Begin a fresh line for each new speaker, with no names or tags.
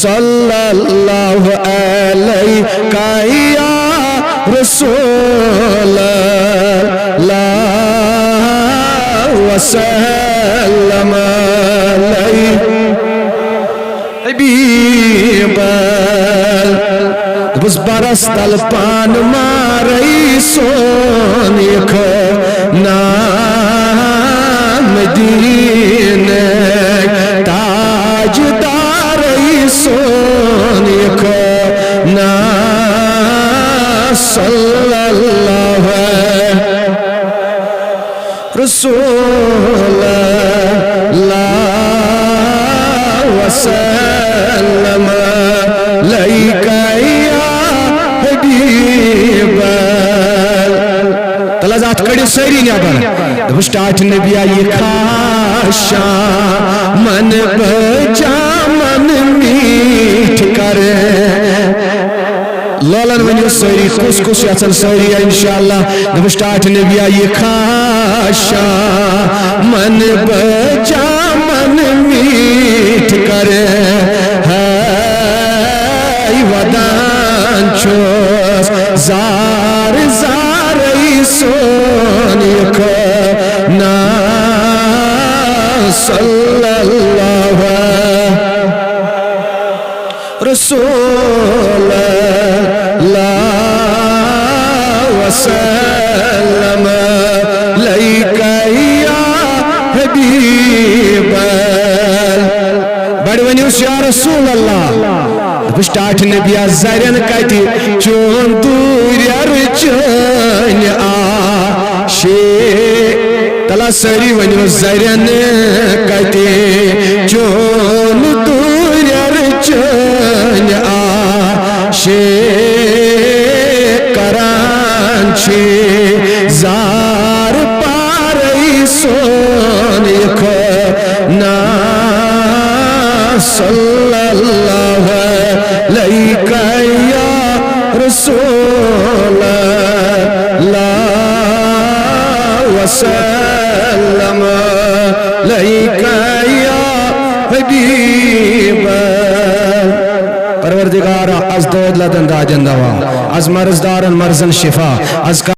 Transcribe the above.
सल्लल्लाहु अलैका या रसूलल्लाह वसल्लम हबीबल बस बरस तल पान मारई सोनिख नाम दीने ताजदार सोनिख ना सल्लल्लाहु रसूलल्लाह वसल्लम लैका या हबीबल तलाजात कड़ी सरी नबर स्टार्ट नबिया ये खाशा मन बचा मन मीठ करे लोलन वनियो सरी कुछ कुछ याचन सरी इंशाअल्लाह जब स्टार्ट नबिया ये खाशा मन बचा मन मीठ करे है वदान चोस जार जार सोनिख ना सल्लल्लाहु रसूलल्लाह वसल्लम लैका या हबीबल बड़ वनियो या रसूलल्लाह स्टार्ट नबिया जरन कति चोन दूर चन आशे तला सरी वनियो जरन कति चोन दूर चन आशे करांची जार पारई सोनिख ना सल्लल्लाहु लैका या रसूलल्लाह वसल्लम लैका या हबीबल परवरदिगार अज़ दौद लदन दाजन दवा अज़ मर्ज़दारन मर्ज़न शिफा अज़